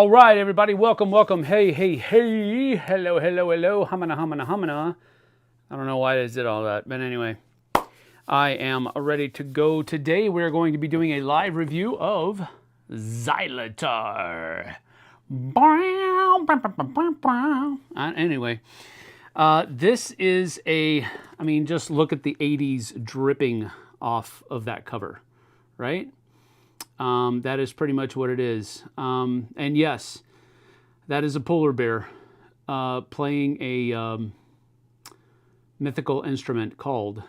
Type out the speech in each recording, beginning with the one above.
All right, everybody, welcome, welcome. Hey, hey, hey. Hello, hello, hello. Humana, humana, humana. I don't know why I did all that, but anyway, I am ready to go. Today, we're going to be doing a live review of Xylotar. Anyway, this is just look at the 80s dripping off of that cover, right? That is pretty much what it is. And yes, that is a polar bear playing a mythical instrument called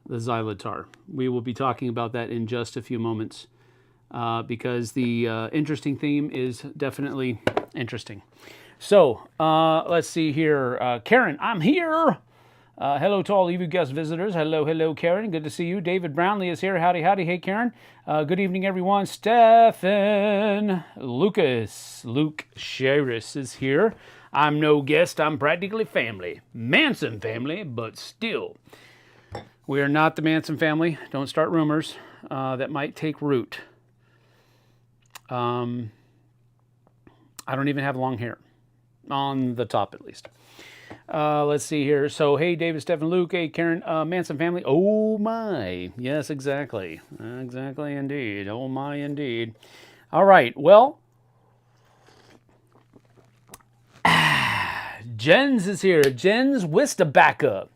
the Xylotar. We will be talking about that in just a few moments because the interesting theme is definitely interesting. So let's see here. Karen, I'm here. Hello to all of you guest visitors. Hello, hello, Karen. Good to see you. David Brownlee is here. Howdy, howdy. Hey, Karen. Good evening, everyone. Stephen Lucas. Luke Sheris is here. I'm no guest. I'm practically family. Manson family, but still. We are not the Manson family. Don't start rumors that might take root. I don't even have long hair. On the top, at least. Let's see here. So, hey, David, Stephen, Luke, hey, Karen, Manson family. Oh, my. Yes, exactly. Exactly, indeed. Oh, my, indeed. All right. Well, Jens is here. Jens Wistabacca.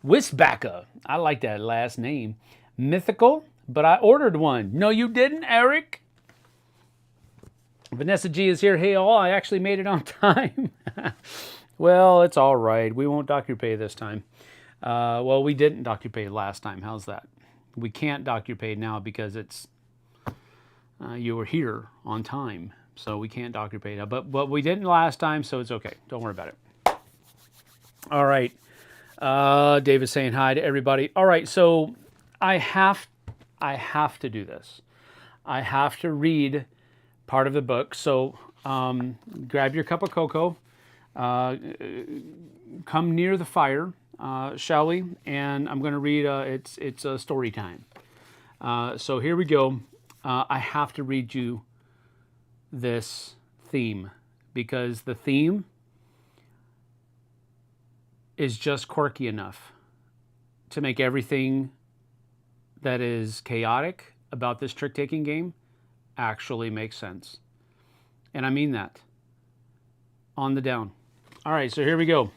Wisbacca. I like that last name. Mythical, but I ordered one. No, you didn't, Eric. Vanessa G is here. Hey, all. I actually made it on time. Well, it's all right. We won't DocuPay this time. Well, we didn't DocuPay last time. How's that? We can't DocuPay now because it's you were here on time, so we can't DocuPay now. But we didn't last time, so it's okay. Don't worry about it. All right. David's saying hi to everybody. All right. So I have to do this. I have to read part of the book. So grab your cup of cocoa. Come near the fire, shall we? And I'm going to read, it's a story time. So here we go. I have to read you this theme because the theme is just quirky enough to make everything that is chaotic about this trick-taking game actually make sense. And I mean that. On the down. All right, so here we go.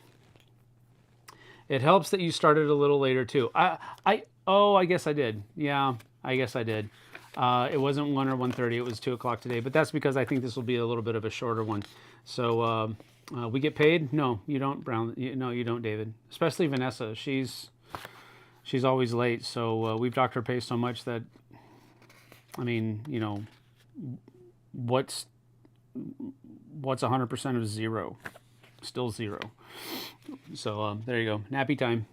It helps that you started a little later too. I guess I did. Yeah, I guess I did. It wasn't 1 or 1:30. It was 2 o'clock today. But that's because I think this will be a little bit of a shorter one. So we get paid? No, you don't, Brown. No, you don't, David. Especially Vanessa. She's always late. So we've docked her pay so much that, I mean, you know, what's 100% of zero? Still zero. So there you go. Nappy time.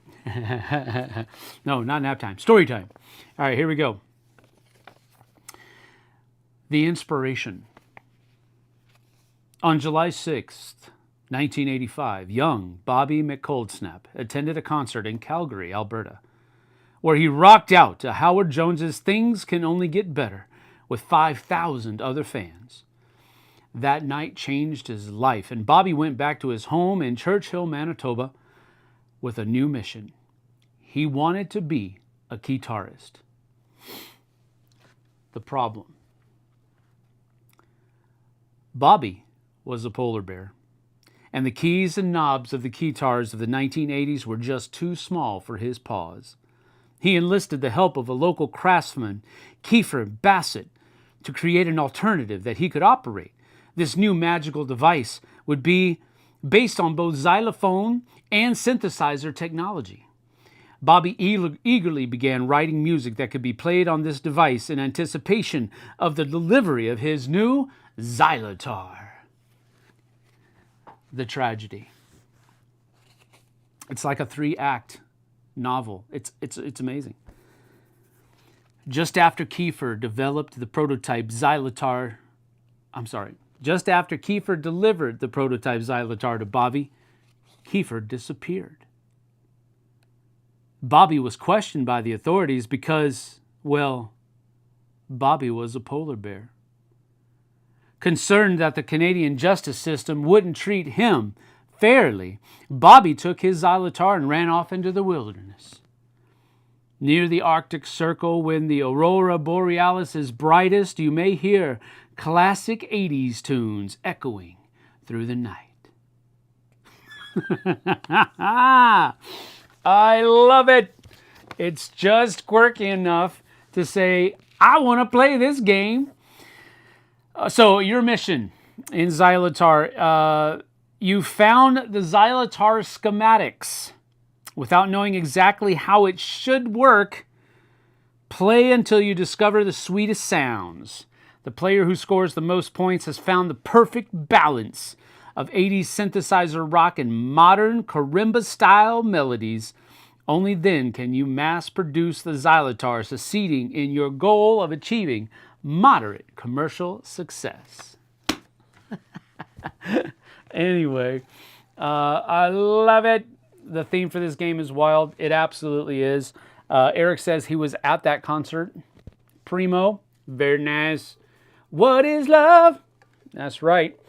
No, not nap time. Story time. All right, here we go. The inspiration. On July 6th, 1985, young Bobby McColdsnap attended a concert in Calgary, Alberta, where he rocked out to Howard Jones's Things Can Only Get Better with 5,000 other fans. That night changed his life, and Bobby went back to his home in Churchill, Manitoba, with a new mission. He wanted to be a guitarist. The problem. Bobby was a polar bear, and the keys and knobs of the guitars of the 1980s were just too small for his paws. He enlisted the help of a local craftsman, Kiefer Bassett, to create an alternative that he could operate. This new magical device would be based on both xylophone and synthesizer technology. Bobby eagerly began writing music that could be played on this device in anticipation of the delivery of his new Xylotar. The tragedy. It's like a 3-act novel. It's amazing. Just after Kiefer developed the prototype Xylotar, just after Kiefer delivered the prototype Xylotar to Bobby, Kiefer disappeared. Bobby was questioned by the authorities because, well, Bobby was a polar bear. Concerned that the Canadian justice system wouldn't treat him fairly, Bobby took his Xylotar and ran off into the wilderness. Near the Arctic Circle, when the aurora borealis is brightest, you may hear classic 80s tunes echoing through the night. I love it. It's just quirky enough to say, I want to play this game. So your mission in Xylotar, you found the Xylotar schematics. Without knowing exactly how it should work, play until you discover the sweetest sounds. The player who scores the most points has found the perfect balance of 80s synthesizer rock and modern karimba-style melodies. Only then can you mass-produce the Xylotar, succeeding in your goal of achieving moderate commercial success. Anyway, I love it. The theme for this game is wild. It absolutely is. Eric says he was at that concert. Primo. Very nice. What is love? That's right.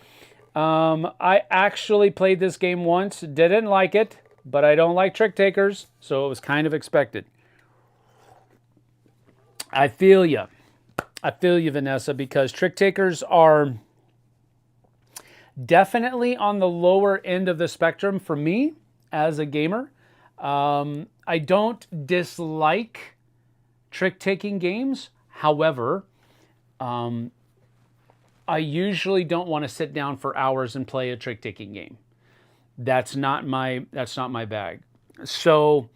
I actually played this game once. Didn't like it, but I don't like trick takers, so it was kind of expected. I feel you. I feel you, Vanessa, because trick takers are definitely on the lower end of the spectrum for me as a gamer. I don't dislike trick-taking games. However, I usually don't want to sit down for hours and play a trick-taking game. That's not my bag. So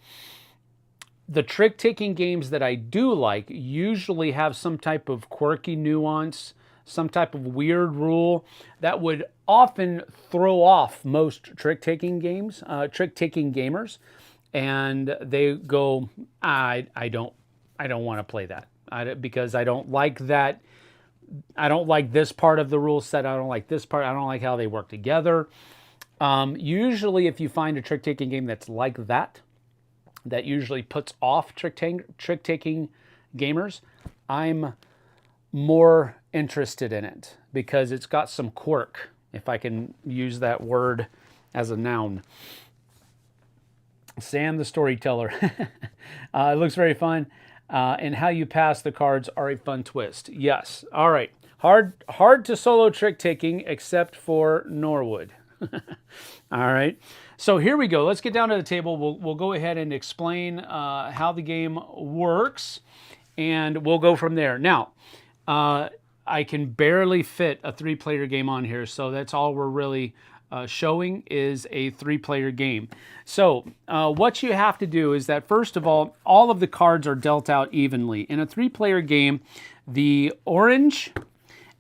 the trick-taking games that I do like usually have some type of quirky nuance, some type of weird rule that would often throw off most trick-taking games, trick-taking gamers, and they go, I don't want to play that because I don't like that. I don't like this part of the rule set. I don't like this part. I don't like how they work together. Usually, if you find a trick-taking game that's like that, that usually puts off trick-taking gamers, I'm more interested in it because it's got some quirk, if I can use that word as a noun. Sam the Storyteller. It looks very fun. And how you pass the cards are a fun twist. Yes. All right. Hard to solo trick-taking except for Norwood. All right. So here we go. Let's get down to the table. We'll go ahead and explain how the game works, and we'll go from there. Now, I can barely fit a 3-player game on here, so that's all we're really showing is a 3-player game. So what you have to do is that, first of all of the cards are dealt out evenly. In a 3-player game, the orange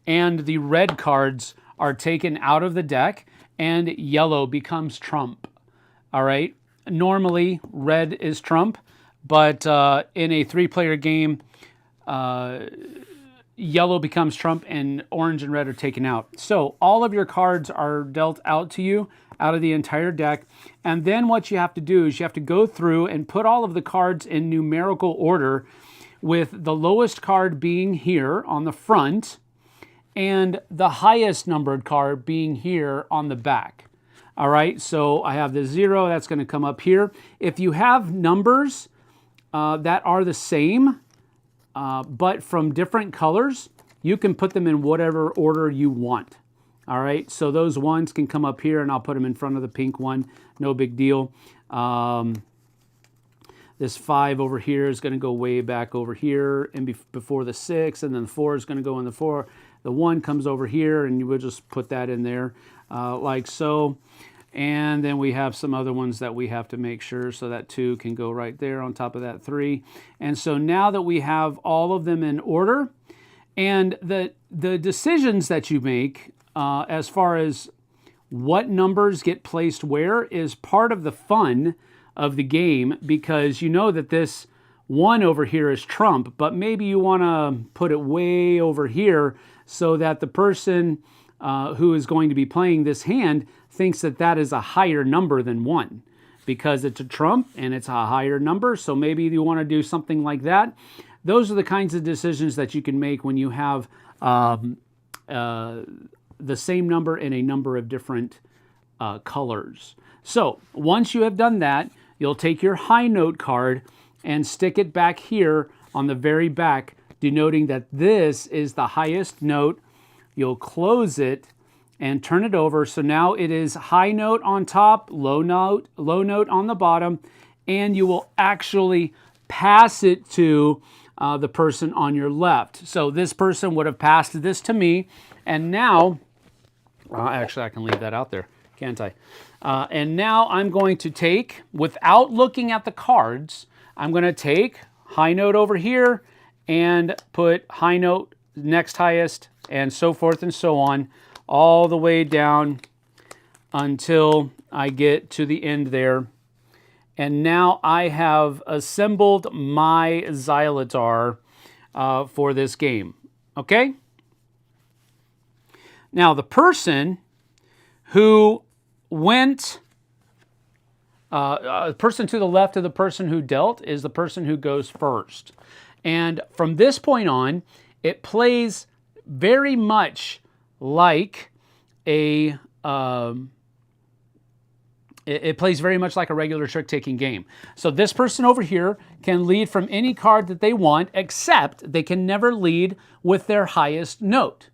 and the red cards are taken out of the deck, and yellow becomes trump. All right? Normally, red is trump, but in a 3-player game, yellow becomes trump and orange and red are taken out. So all of your cards are dealt out to you out of the entire deck. And then what you have to do is you have to go through and put all of the cards in numerical order, with the lowest card being here on the front and the highest numbered card being here on the back. All right, so I have the 0, that's going to come up here. If you have numbers that are the same, but from different colors, you can put them in whatever order you want. All right, so those ones can come up here, and I'll put them in front of the pink one. No big deal. This 5 over here is going to go way back over here and before the 6, and then the 4 is going to go in the 4. The 1 comes over here, and you will just put that in there like so. And then we have some other ones that we have to make sure, so that 2 can go right there on top of that 3. And so now that we have all of them in order, and the decisions that you make as far as what numbers get placed where is part of the fun of the game, because you know that this 1 over here is trump, but maybe you want to put it way over here so that the person who is going to be playing this hand thinks that that is a higher number than 1 because it's a trump and it's a higher number. So maybe you want to do something like that. Those are the kinds of decisions that you can make when you have the same number in a number of different colors. So once you have done that, you'll take your high note card and stick it back here on the very back, denoting that this is the highest note. You'll close it and turn it over. So now it is high note on top, low note on the bottom, and you will actually pass it to the person on your left. So this person would have passed this to me, and now, actually I can leave that out there, can't I? And now I'm going to take, without looking at the cards, I'm going to take high note over here and put high note next highest, and so forth and so on, all the way down until I get to the end there. And now I have assembled my Xylotar for this game. Okay? Now the person who went, person to the left of the person who dealt is the person who goes first. And from this point on, it plays very much like a it plays very much like a regular trick-taking game. So this person over here can lead from any card that they want, except they can never lead with their highest note.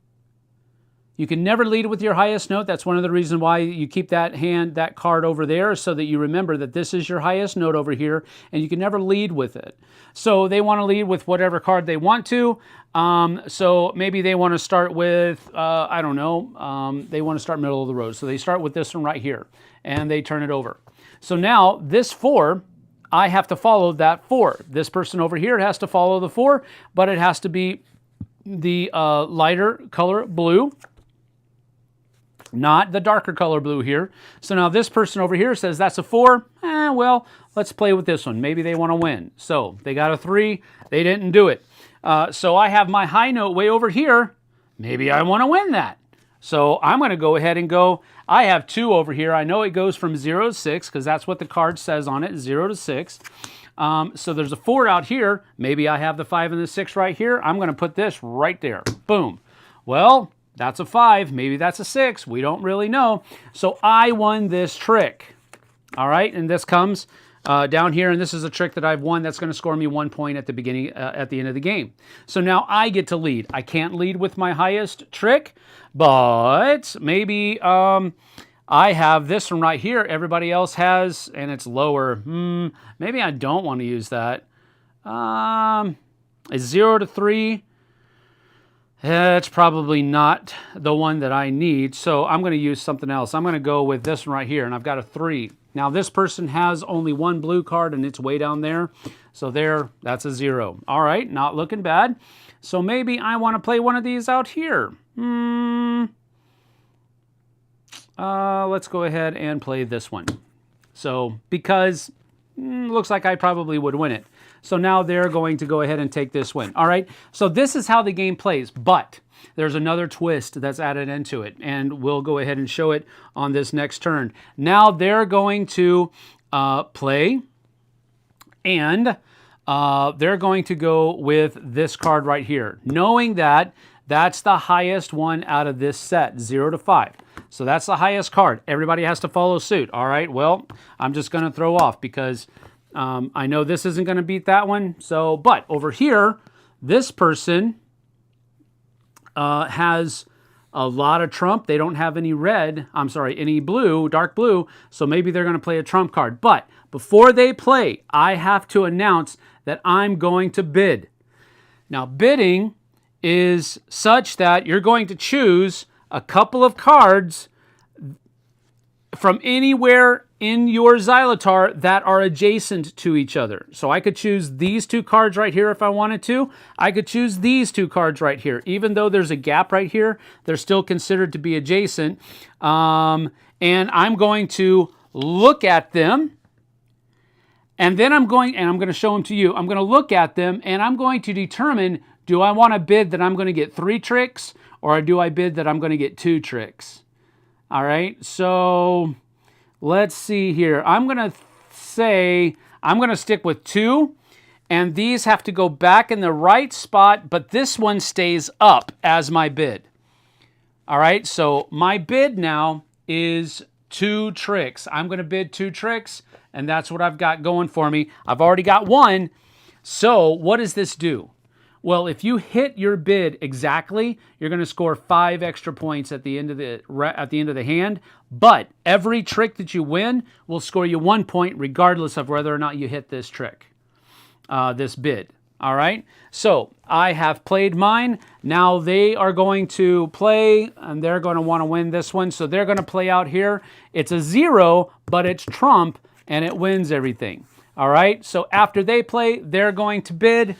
You can never lead with your highest note. That's one of the reasons why you keep that card over there, so that you remember that this is your highest note over here, and you can never lead with it. So they want to lead with whatever card they want to. So maybe they want to start with, I don't know, they want to start middle of the road. So they start with this one right here, and they turn it over. So now this 4, I have to follow that 4. This person over here has to follow the 4, but it has to be the lighter color blue, not the darker color blue here. So now this person over here says that's a 4. Well, let's play with this one. Maybe they want to win. So they got a 3. They didn't do it. So I have my high note way over here. Maybe I want to win that. So I'm going to go ahead and go. I have 2 over here. I know it goes from 0 to 6 because that's what the card says on it, 0 to 6. So there's a 4 out here. Maybe I have the 5 and the 6 right here. I'm going to put this right there. Boom. Well, that's a 5. Maybe that's a 6. We don't really know. So I won this trick. All right. And this comes down here. And this is a trick that I've won. That's going to score me 1 point at the beginning, at the end of the game. So now I get to lead. I can't lead with my highest trick, but maybe I have this one right here. Everybody else has, and it's lower. Maybe I don't want to use that. It's 0 to 3. It's probably not the one that I need, so I'm going to use something else. I'm going to go with this one right here, and I've got a 3. Now, this person has only 1 blue card, and it's way down there. So there, that's a 0. All right, not looking bad. So maybe I want to play one of these out here. Let's go ahead and play this one. So, because looks like I probably would win it. So now they're going to go ahead and take this win. All right, so this is how the game plays, but there's another twist that's added into it, and we'll go ahead and show it on this next turn. Now they're going to play, and they're going to go with this card right here, knowing that that's the highest one out of this set, 0 to 5. So that's the highest card. Everybody has to follow suit. All right, well, I'm just going to throw off because I know this isn't going to beat that one. So, but over here, this person has a lot of trump. They don't have any red. I'm sorry, any blue, dark blue. So maybe they're going to play a trump card. But before they play, I have to announce that I'm going to bid. Now, bidding is such that you're going to choose a couple of cards from anywhere in your Xylotar that are adjacent to each other. So I could choose these 2 cards right here if I wanted to. I could choose these 2 cards right here. Even though there's a gap right here, they're still considered to be adjacent. And I'm going to look at them. And then I'm going to show them to you. I'm going to look at them and I'm going to determine, do I want to bid that I'm going to get 3 tricks, or do I bid that I'm going to get 2 tricks? All right, so let's see here. I'm going to say I'm going to stick with 2, and these have to go back in the right spot, but this one stays up as my bid. All right, so my bid now is 2 tricks. I'm going to bid 2 tricks, and that's what I've got going for me. I've already got one. So what does this do? Well, if you hit your bid exactly, you're going to score 5 extra points at the end of the hand. But every trick that you win will score you 1 point, regardless of whether or not you hit this trick, this bid. All right, so I have played mine. Now they are going to play, and they're going to want to win this one. So they're going to play out here. It's a 0, but it's trump, and it wins everything. All right, so after they play, they're going to bid.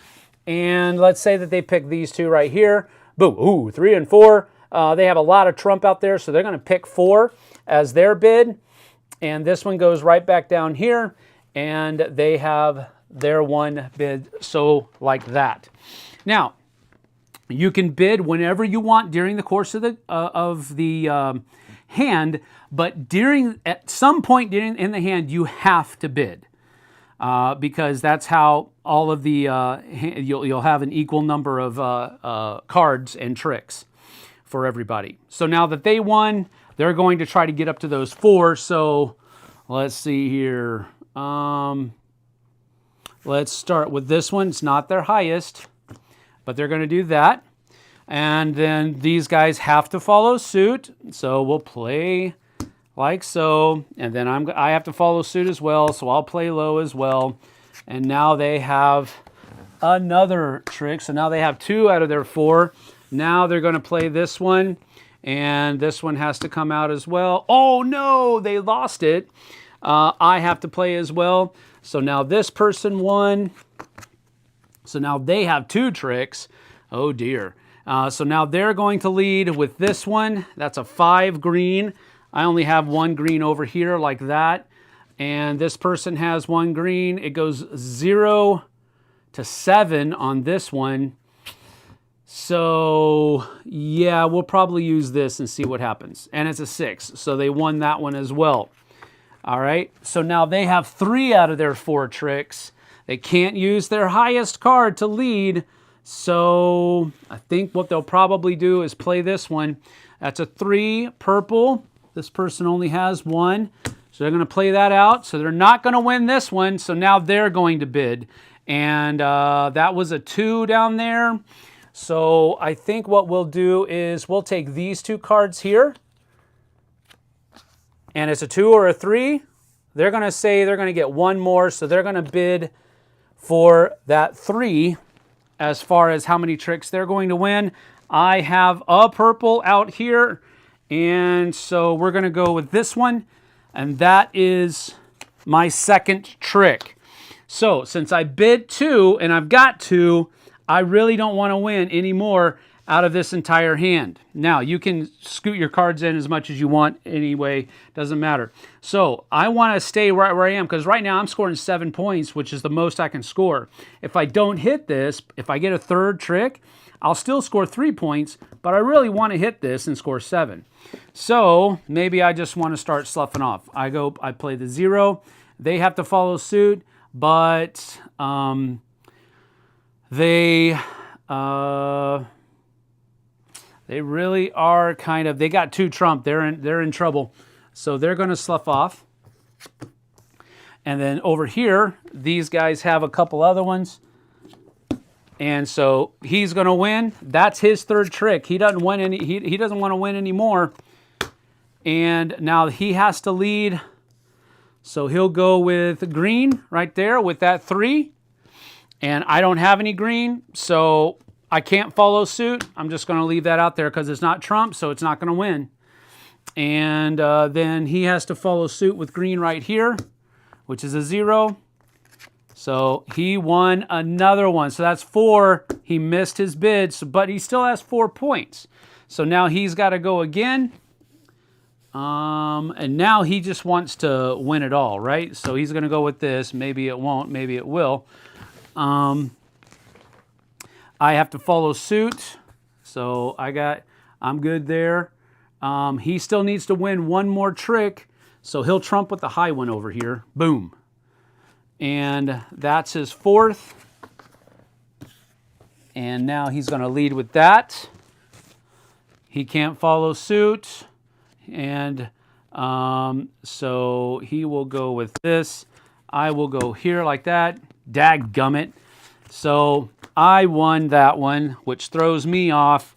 And let's say that they pick these 2 right here. Boom, ooh, 3 and 4. They have a lot of trump out there, so they're going to pick 4 as their bid. And this one goes right back down here, and they have their one bid, so like that. Now, you can bid whenever you want during the course of the hand, but at some point in the hand, you have to bid. Because that's how all of the, you'll have an equal number of cards and tricks for everybody. So now that they won, they're going to try to get up to those 4. So let's see here. Let's start with this one. It's not their highest, but they're going to do that. And then these guys have to follow suit. So we'll play like so, and then I have to follow suit as well, so I'll play low as well. And now they have another trick, so now they have 2 out of their 4. Now they're going to play this one, and this one has to come out as well. Oh no, they lost it. I have to play as well. So now this person won. So now they have 2 tricks. Oh dear. So now they're going to lead with this one. That's a 5 green. I only have 1 green over here like that. And this person has 1 green. It goes 0 to 7 on this one. So yeah, we'll probably use this and see what happens. And it's a 6. So they won that one as well. All right. So now they have 3 out of their 4 tricks. They can't use their highest card to lead. So I think what they'll probably do is play this one. That's a 3 purple. This person only has 1, so they're going to play that out. So they're not going to win this one, so now they're going to bid. And that was a 2 down there. So I think what we'll do is we'll take these 2 cards here, and it's a 2 or a 3. They're going to say they're going to get 1 more, so they're going to bid for that 3 as far as how many tricks they're going to win. I have a purple out here. And so we're going to go with this one, and that is my 2nd trick. So since I bid 2 and I've got 2, I really don't want to win any more out of this entire hand. Now, you can scoot your cards in as much as you want anyway, doesn't matter. So I want to stay right where I am, because right now I'm scoring 7 points, which is the most I can score. If I don't hit this, if I get a 3rd trick, I'll still score 3 points, but I really want to hit this and score 7. So maybe I just want to start sloughing off. I play the 0. They have to follow suit, but they really are kind of, they got 2 trump. They're in trouble. So they're going to slough off. And then over here, these guys have a couple other ones. And so he's going to win. That's his 3rd trick. He doesn't win any. He doesn't want to win anymore. And now he has to lead. So he'll go with green right there with that 3. And I don't have any green, so I can't follow suit. I'm just going to leave that out there because it's not trump, so it's not going to win. And then he has to follow suit with green right here, which is a 0. So he won another one. So that's 4. He missed his bid, but he still has 4 points. So now he's got to go again. And now he just wants to win it all, right? So he's going to go with this. Maybe it won't. Maybe it will. I have to follow suit. So I'm good there. He still needs to win 1 more trick. So he'll trump with the high one over here. Boom. And that's his 4th. And now he's going to lead with that. He can't follow suit. And so he will go with this. I will go here like that. Dadgummit. So I won that one, which throws me off.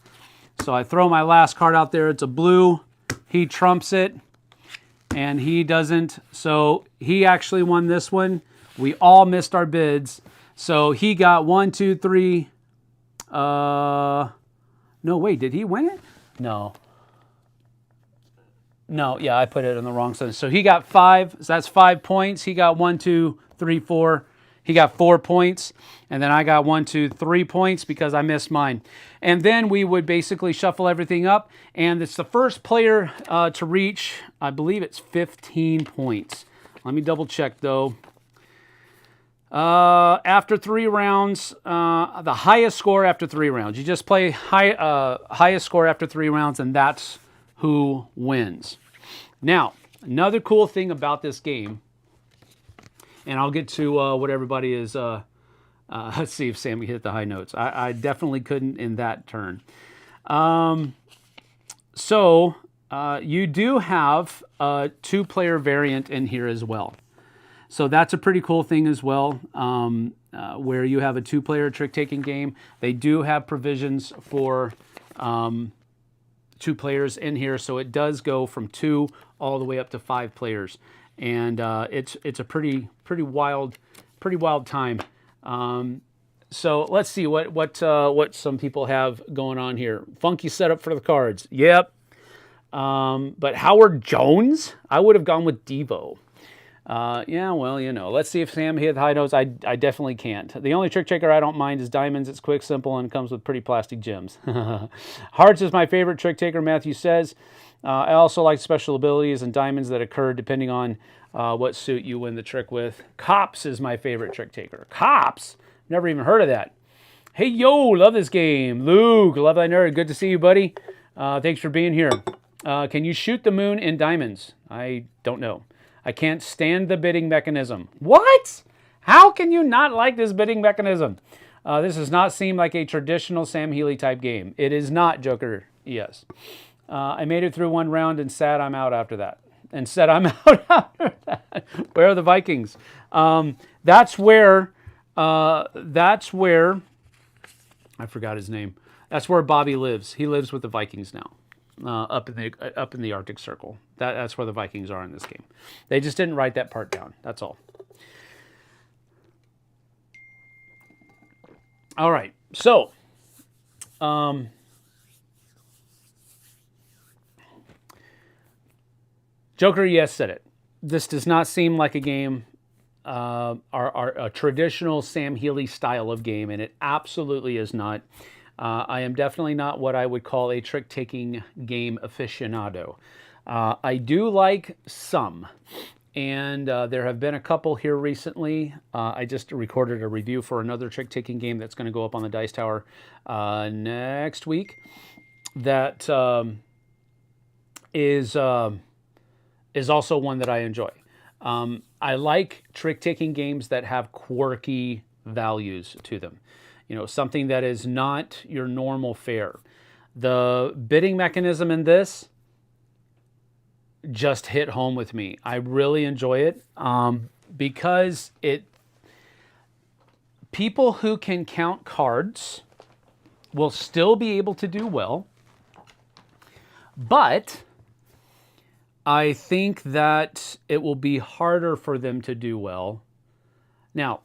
So I throw my last card out there. It's a blue. He trumps it. And he doesn't. So he actually won this one. We all missed our bids. So he got 1, 2, 3. No, wait, did he win it? No. No, yeah, I put it in the wrong sentence. So he got 5. So that's 5 points. He got 1, 2, 3, 4. He got 4 points. And then I got 1, 2, 3 points because I missed mine. And then we would basically shuffle everything up. And it's the first player to reach, I believe it's 15 points. Let me double check though. After 3 rounds, the highest score after 3 rounds. You just play highest score after 3 rounds, and that's who wins. Now, another cool thing about this game, and I'll get to what everybody is. Let's see if Sammy hit the high notes. I definitely couldn't in that turn. So you do have a 2-player variant in here as well. So that's a pretty cool thing as well, where you have a 2-player trick-taking game. They do have provisions for 2 players in here, so it does go from 2 all the way up to 5 players, and it's a pretty wild time. So let's see what some people have going on here. Funky setup for the cards. Yep. But Howard Jones, I would have gone with Devo. Yeah, well, you know. Let's see if Sam hit high notes. I definitely can't. The only trick taker I don't mind is diamonds. It's quick, simple, and comes with pretty plastic gems. Hearts is my favorite trick taker, Matthew says. I also like special abilities and diamonds that occur depending on what suit you win the trick with. Cops is my favorite trick taker. Cops? Never even heard of that. Hey, yo, love this game. Luke, love thy nerd. Good to see you, buddy. Thanks for being here. Can you shoot the moon in diamonds? I don't know. I can't stand the bidding mechanism. What? How can you not like this bidding mechanism? This does not seem like a traditional Sam Healy type game. It is not, Joker. Yes. I made it through 1 round and said I'm out after that. Where are the Vikings? That's where I forgot his name. That's where Bobby lives. He lives with the Vikings now. Up in the Arctic Circle. That's where the Vikings are in this game. They just didn't write that part down. That's all. All right. So, Joker, yes, said it. This does not seem like a game, a traditional Sam Healy style of game, and it absolutely is not. I am definitely not what I would call a trick-taking game aficionado. I do like some, and there have been a couple here recently. I just recorded a review for another trick-taking game that's going to go up on the Dice Tower next week. That is also one that I enjoy. I like trick-taking games that have quirky values to them. You know, something that is not your normal fare. The bidding mechanism in this just hit home with me. I really enjoy it because people who can count cards will still be able to do well, but I think that it will be harder for them to do well. Now,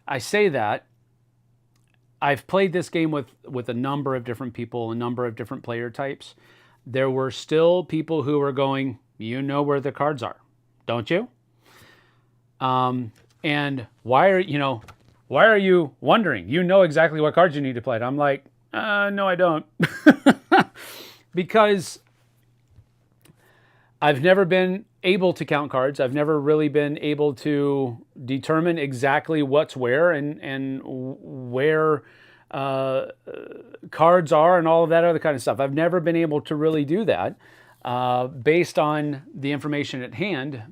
I say that I've played this game with a number of different people, a number of different player types. There were still people who were going, you know where the cards are, don't you? And why are you wondering? You know exactly what cards you need to play. And I'm like, no, I don't. Because I've never been able to count cards. I've never really been able to determine exactly what's where and where cards are and all of that other kind of stuff. I've never been able to really do that based on the information at hand.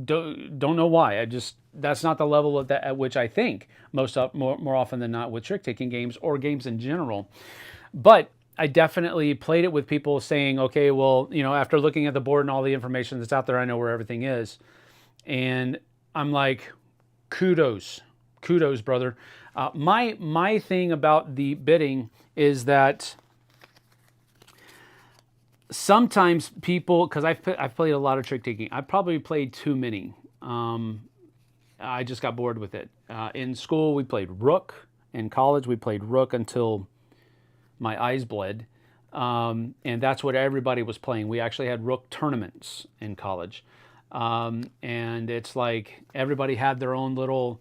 Don't know why. That's not the level of that at which I think more often than not with trick-taking games or games in general. But I definitely played it with people saying, okay, well, you know, after looking at the board and all the information that's out there, I know where everything is. And I'm like, kudos, brother. My thing about the bidding is that sometimes people, because I've played a lot of trick taking. I've probably played too many. I just got bored with it. In school, we played Rook. In college, we played Rook until my eyes bled. And that's what everybody was playing. We actually had Rook tournaments in college. And it's like everybody had their own little,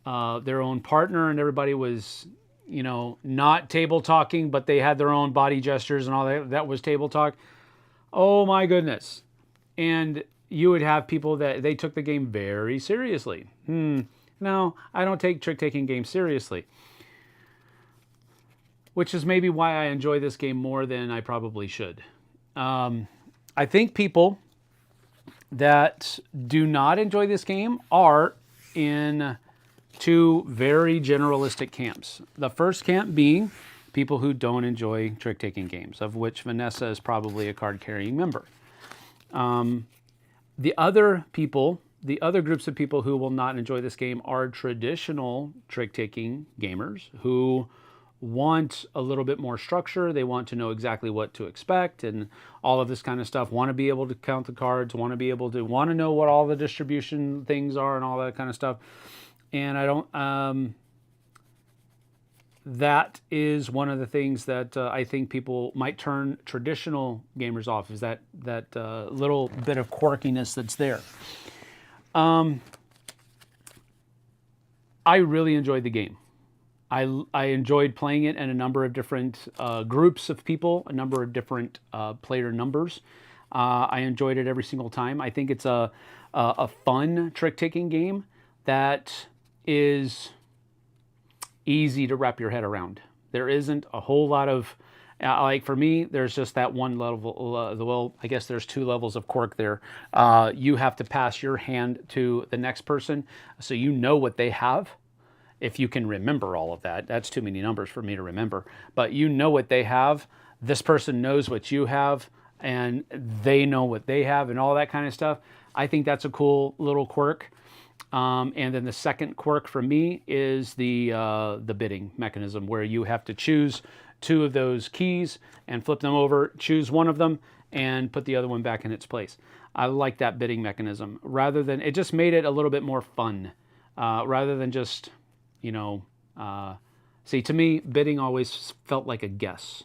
their own partner, and everybody was, you know, not table talking, but they had their own body gestures and all that. That was table talk. Oh my goodness. And you would have people that they took the game very seriously. No, I don't take trick-taking games seriously. Which is maybe why I enjoy this game more than I probably should. I think people that do not enjoy this game are in two very generalistic camps. The first camp being people who don't enjoy trick-taking games, of which Vanessa is probably a card-carrying member. The other groups of people who will not enjoy this game are traditional trick-taking gamers who want a little bit more structure. They want to know exactly what to expect and all of this kind of stuff. Want to be able to count the cards, want to know what all the distribution things are and all that kind of stuff. And I don't, that is one of the things that I think people might turn traditional gamers off, is that little bit of quirkiness that's there. I really enjoyed the game. I enjoyed playing it in a number of different groups of people, a number of different player numbers. I enjoyed it every single time. I think it's a fun trick-taking game that is easy to wrap your head around. There isn't a whole lot of, like for me, there's just that one level, well, I guess there's two levels of quirk there. You have to pass your hand to the next person so you know what they have. If you can remember all of that. That's too many numbers for me to remember. But you know what they have. This person knows what you have, and they know what they have, and all that kind of stuff. I think that's a cool little quirk. And then the second quirk for me is the bidding mechanism, where you have to choose two of those keys and flip them over, choose one of them, and put the other one back in its place. I like that bidding mechanism. Rather than, it just made it a little bit more fun, rather than just, you know, see, to me, bidding always felt like a guess.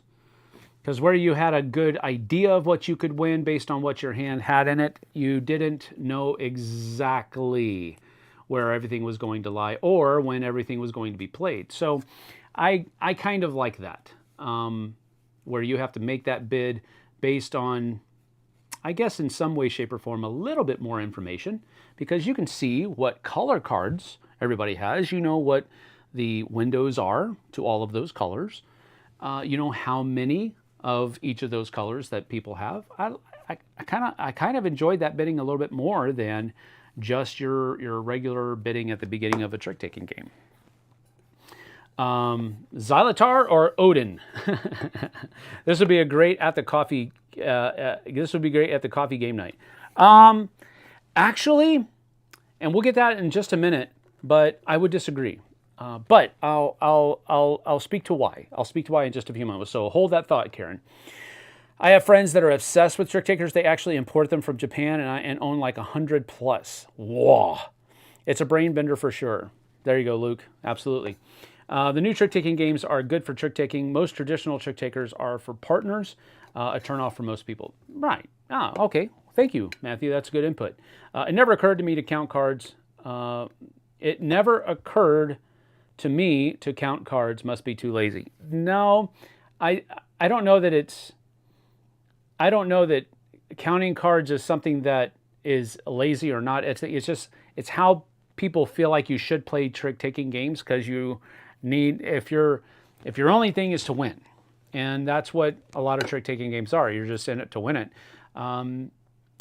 Because where you had a good idea of what you could win based on what your hand had in it, you didn't know exactly where everything was going to lie or when everything was going to be played. So I kind of like that, where you have to make that bid based on, I guess in some way, shape, or form, a little bit more information, because you can see what color cards everybody has. You know what the windows are to all of those colors. You know how many of each of those colors that people have. I kind of enjoyed that bidding a little bit more than just your regular bidding at the beginning of a trick-taking game. Xylotar or Odin? This would be a great at the coffee. This would be great at the coffee game night. Actually, and we'll get that in just a minute, but I would disagree. But I'll speak to why. I'll speak to why in just a few moments. So hold that thought, Karen. I have friends that are obsessed with trick takers. They actually import them from Japan and own like 100 plus. Whoa. It's a brain bender for sure. There you go, Luke. Absolutely. The new trick-taking games are good for trick-taking. Most traditional trick-takers are for partners, a turnoff for most people. Right. Okay. Thank you, Matthew. That's good input. It never occurred to me to count cards. It never occurred to me to count cards. Must be too lazy. No, I don't know that it's... I don't know that counting cards is something that is lazy or not. It's how people feel like you should play trick-taking games, because you need, if your only thing is to win, and that's what a lot of trick-taking games are. You're just in it to win it.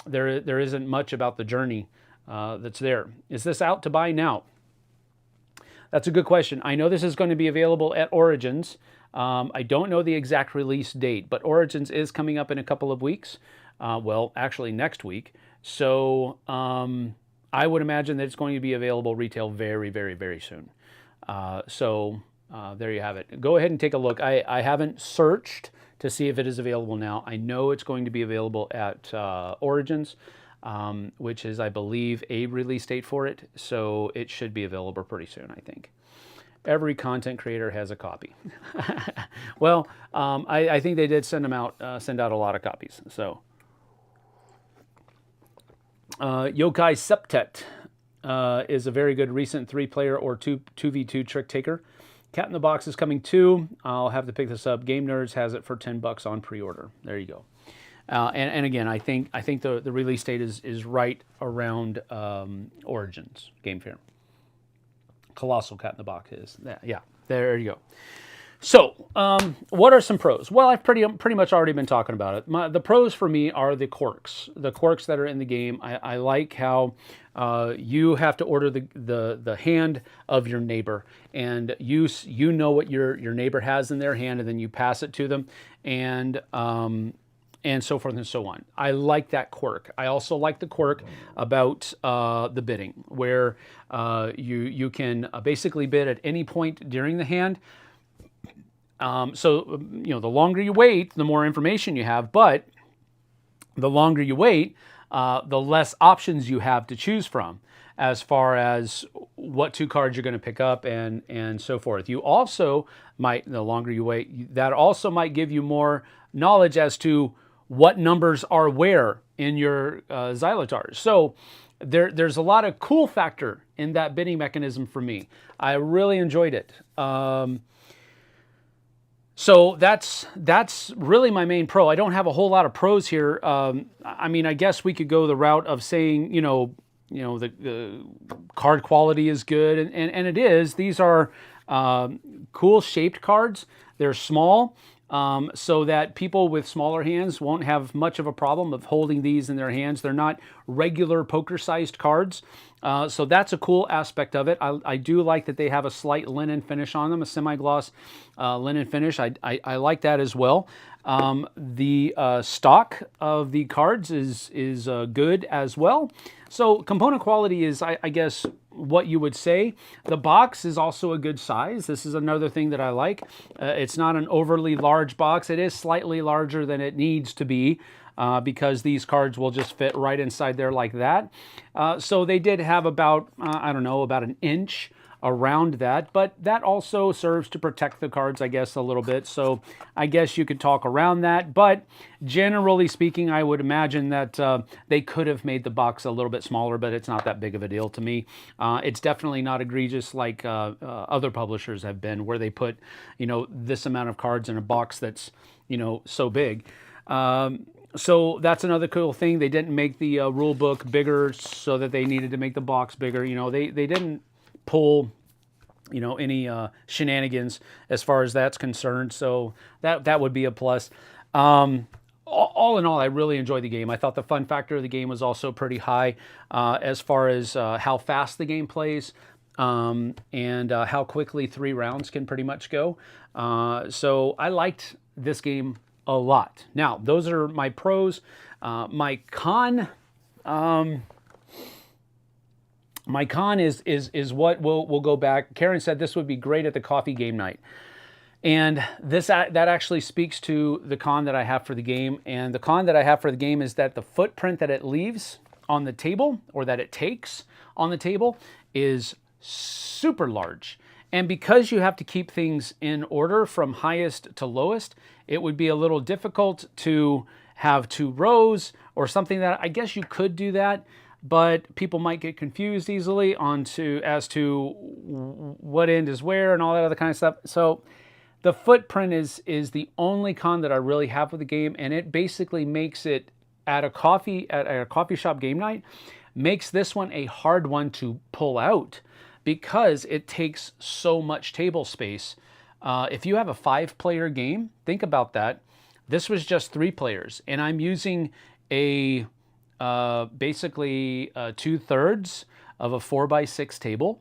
There isn't much about the journey that's there. Is this out to buy now? That's a good question. I know this is going to be available at Origins. I don't know the exact release date, but Origins is coming up in a couple of weeks. Well, actually next week. So I would imagine that it's going to be available retail very, very, very soon. There you have it. Go ahead and take a look. I haven't searched to see if it is available now. I know it's going to be available at Origins, which is, I believe, a release date for it. So it should be available pretty soon, I think. Every content creator has a copy. Well, I think they did send out a lot of copies. So, Yokai Septet is a very good recent 3-player or 2v2 trick taker. Cat in the Box is coming too. I'll have to pick this up. Game Nerds has it for $10 on pre-order. There you go. And again, I think the release date is right around Origins Game Fair. Colossal Cat in the Box is. Yeah, there you go. So, what are some pros? Well, I've pretty much already been talking about it. The pros for me are the quirks that are in the game. I like how you have to order the hand of your neighbor, and you know what your neighbor has in their hand, and then you pass it to them, and so forth and so on. I like that quirk. I also like the quirk about the bidding, where you can basically bid at any point during the hand. So, the longer you wait, the more information you have, but the longer you wait, the less options you have to choose from as far as what 2 cards you're going to pick up and so forth. You also might, the longer you wait, that also might give you more knowledge as to what numbers are where in your Xylotars. So there's a lot of cool factor in that bidding mechanism for me. I really enjoyed it. So that's really my main pro. I don't have a whole lot of pros here. I mean, I guess we could go the route of saying, the card quality is good, and it is. These are cool shaped cards. They're small, so that people with smaller hands won't have much of a problem of holding these in their hands. They're not regular poker-sized cards. So that's a cool aspect of it. I do like that they have a slight linen finish on them, a semi-gloss linen finish. I like that as well. The stock of the cards is good as well. So component quality is, I guess, what you would say. The box is also a good size. This is another thing that I like. It's not an overly large box. It is slightly larger than it needs to be. Because these cards will just fit right inside there like that. So they did have about, about an inch around that, but that also serves to protect the cards, I guess, a little bit. So I guess you could talk around that, but generally speaking, I would imagine that they could have made the box a little bit smaller, but it's not that big of a deal to me. It's definitely not egregious like other publishers have been, where they put, this amount of cards in a box that's, so big. So that's another cool thing. They didn't make the rule book bigger so that they needed to make the box bigger. They didn't pull, any shenanigans as far as that's concerned. So that would be a plus. All in all, I really enjoyed the game. I thought the fun factor of the game was also pretty high as far as how fast the game plays. And how quickly 3 rounds can pretty much go. So I liked this game a lot. Now, those are my pros. My con is what we'll go back. Karen said this would be great at the coffee game night. And that actually speaks to the con that I have for the game. And the con that I have for the game is that the footprint that it leaves on the table, or that it takes on the table, is super large. And because you have to keep things in order from highest to lowest, it would be a little difficult to have 2 rows or something. That I guess you could do that, but people might get confused easily as to what end is where and all that other kind of stuff. So the footprint is the only con that I really have with the game, and it basically makes it at a coffee shop game night, makes this one a hard one to pull out, because it takes so much table space. If you have a 5-player game, think about that. This was just 3 players, and I'm using a basically 2/3 of a 4x6 table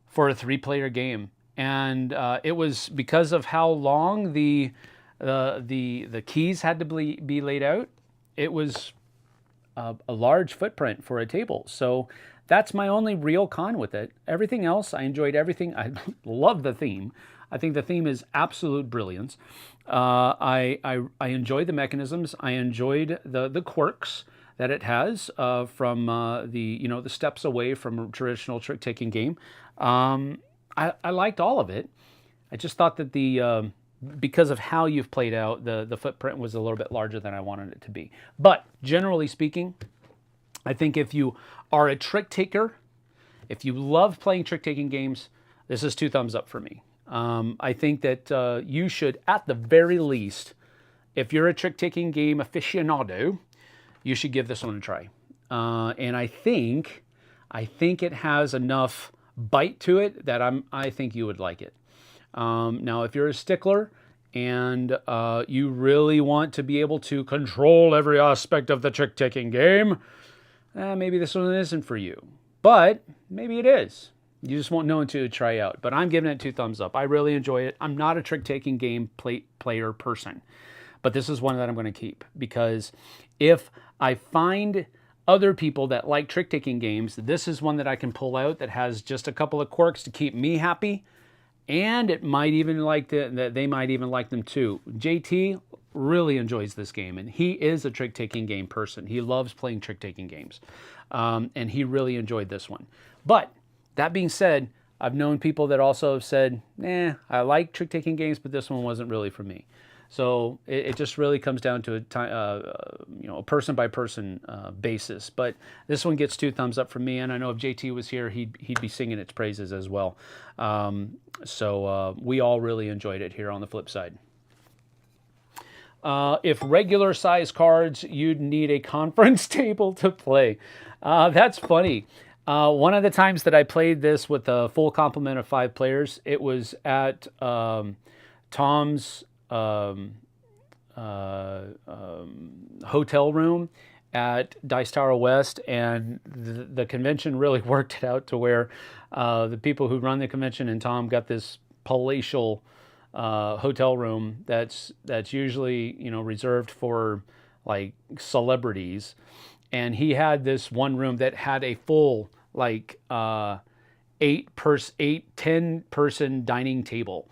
for a 3-player game. And it was because of how long the keys had to be laid out. It was a large footprint for a table. So that's my only real con with it. Everything else, I enjoyed everything. I love the theme. I think the theme is absolute brilliance. I enjoyed the mechanisms. I enjoyed the quirks that it has from the steps away from a traditional trick-taking game. I liked all of it. I just thought that because of how you've played out, the footprint was a little bit larger than I wanted it to be. But generally speaking, I think if you are a trick taker, if you love playing trick-taking games, this is 2 thumbs up for me. I think that you should, at the very least, if you're a trick-taking game aficionado, you should give this one a try. And I think it has enough bite to it that I think you would like it. Now, if you're a stickler and you really want to be able to control every aspect of the trick-taking game, maybe this one isn't for you. But maybe it is. You just won't know until you try out. But I'm giving it 2 thumbs up. I really enjoy it. I'm not a trick-taking game player person. But this is one that I'm going to keep. Because if I find other people that like trick-taking games, this is one that I can pull out that has just a couple of quirks to keep me happy. And it might even they might even like them too. JT really enjoys this game. And he is a trick-taking game person. He loves playing trick-taking games. And he really enjoyed this one. But that being said, I've known people that also have said, I like trick-taking games, but this one wasn't really for me. So it just really comes down to a person-by-person basis. But this one gets 2 thumbs up from me, and I know if JT was here, he'd be singing its praises as well. So we all really enjoyed it here on the Flipside. If regular size cards, you'd need a conference table to play. That's funny. One of the times that I played this with a full complement of 5 players, it was at Tom's hotel room at Dice Tower West, and the convention really worked it out to where the people who run the convention and Tom got this palatial hotel room that's usually reserved for like celebrities, and he had this one room that had a full 10 person dining table,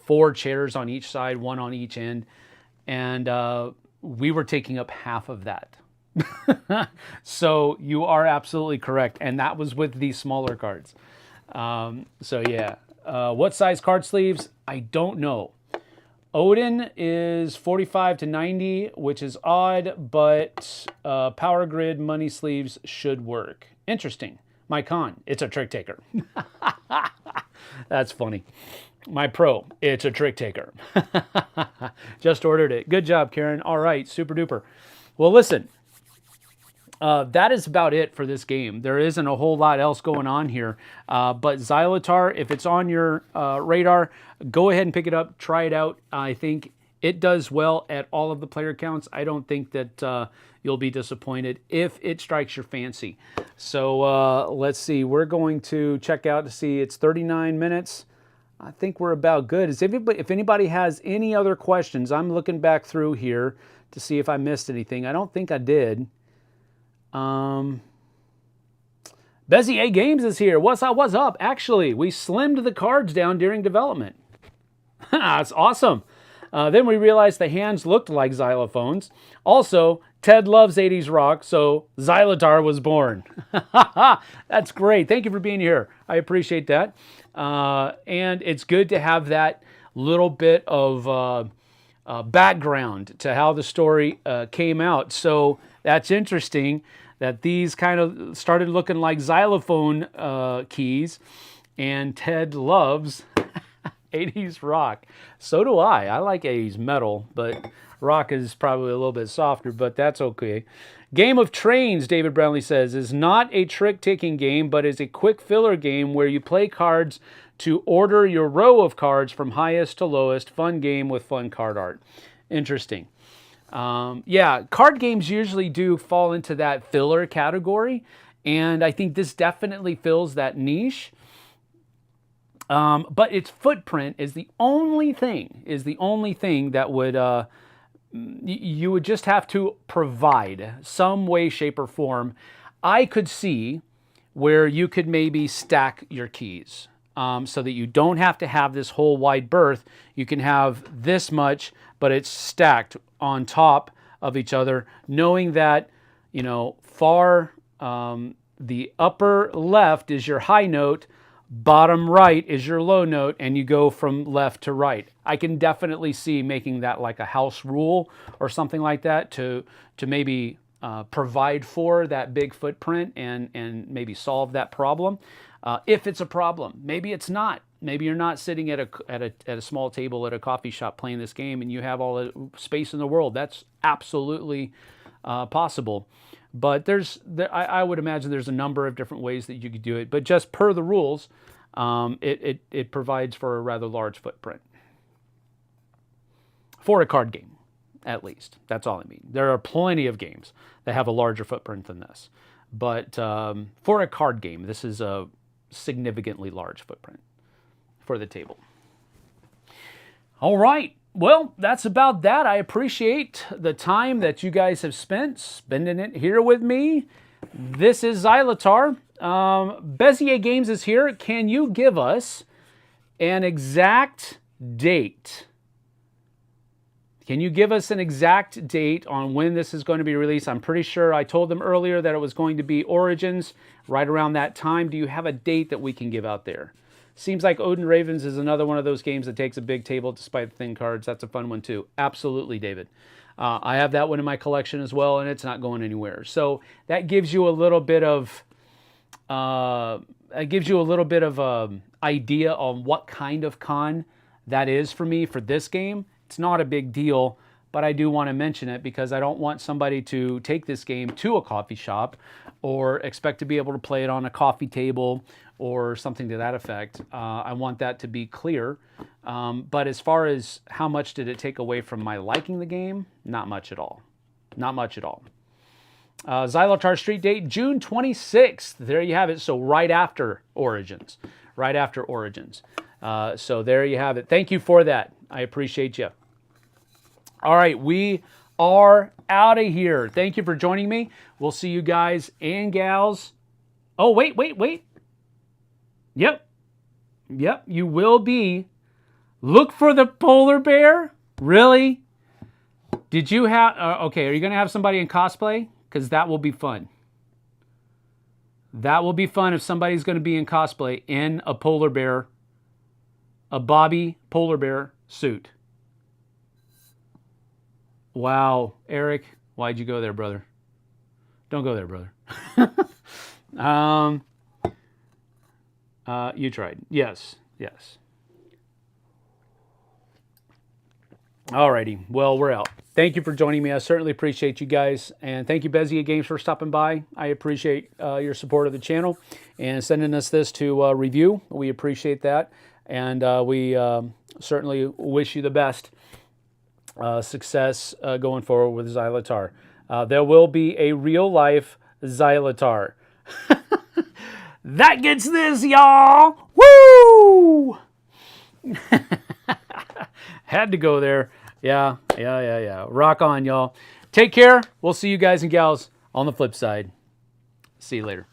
4 chairs on each side, 1 on each end, and we were taking up half of that. So you are absolutely correct, and that was with these smaller cards. So yeah, what size card sleeves? I don't know. Odin is 45 to 90, which is odd, but Power Grid money sleeves should work. Interesting. My con, it's a trick taker. That's funny. My pro, it's a trick taker. Just ordered it. Good job, Karen. All right, super duper. Well, listen, that is about it for this game. There isn't a whole lot else going on here. But Xylotar, if it's on your radar, go ahead and pick it up. Try it out. I think it does well at all of the player counts. I don't think that you'll be disappointed if it strikes your fancy. So let's see. We're going to check out to see. It's 39 minutes. I think we're about good. If anybody has any other questions, I'm looking back through here to see if I missed anything. I don't think I did. Bezier Games is here. What's up? What's up? Actually, we slimmed the cards down during development. That's awesome. Then we realized the hands looked like xylophones. Also, Ted loves 80s rock, so Xylotar was born. That's great. Thank you for being here. I appreciate that. And it's good to have that little bit of background to how the story came out. So that's interesting that these kind of started looking like xylophone keys, and Ted loves 80s rock. So do I. I like 80s metal, but rock is probably a little bit softer, but that's okay. Game of Trains, David Brownlee says, is not a trick-taking game, but is a quick filler game where you play cards to order your row of cards from highest to lowest. Fun game with fun card art. Interesting. Yeah, card games usually do fall into that filler category, and I think this definitely fills that niche. But its footprint is the only thing, that would, you would just have to provide some way, shape, or form. I could see where you could maybe stack your keys so that you don't have to have this whole wide berth. You can have this much, but it's stacked on top of each other, knowing that, you know, the upper left is your high note, bottom right is your low note, and you go from left to right. I can definitely see making that like a house rule or something like that to maybe provide for that big footprint and maybe solve that problem. If it's a problem, maybe it's not. Maybe you're not sitting at a small table at a coffee shop playing this game and you have all the space in the world. That's absolutely possible. But I would imagine there's a number of different ways that you could do it. But just per the rules, it provides for a rather large footprint. For a card game, at least. That's all I mean. There are plenty of games that have a larger footprint than this. But for a card game, this is a significantly large footprint for the table. All right. Well, that's about that. I appreciate the time that you guys have spending it here with me. This is Xylotar. Bezier Games is here. Can you give us an exact date? Can you give us an exact date on when this is going to be released? I'm pretty sure I told them earlier that it was going to be Origins right around that time. Do you have a date that we can give out there? Seems like Odin Ravens is another one of those games that takes a big table despite the thin cards. That's a fun one too. Absolutely, David. I have that one in my collection as well, and it's not going anywhere. So that gives you a little bit of idea on what kind of con that is for me for this game. It's not a big deal, but I do want to mention it because I don't want somebody to take this game to a coffee shop or expect to be able to play it on a coffee table or something to that effect. I want that to be clear. But as far as how much did it take away from my liking the game, not much at all. Not much at all. Xylotar Street date, June 26th. There you have it. So right after Origins. Right after Origins. So there you have it. Thank you for that. I appreciate you. All right, we are out of here. Thank you for joining me. We'll see you guys and gals. Oh, wait. Yep, you will be. Look for the polar bear? Really? Did you have... okay, are you going to have somebody in cosplay? Because that will be fun. That will be fun if somebody's going to be in cosplay in a polar bear, a Bobby polar bear suit. Wow, Eric, why'd you go there, brother? Don't go there, brother. You tried. Yes. Alrighty, well, we're out. Thank you for joining me. I certainly appreciate you guys. And thank you, Bezier Games, for stopping by. I appreciate your support of the channel and sending us this to review. We appreciate that. And we certainly wish you the best success going forward with Xylotar. There will be a real-life Xylotar. That gets this, y'all! Woo! Had to go there. Yeah. Rock on, y'all. Take care. We'll see you guys and gals on the flip side. See you later.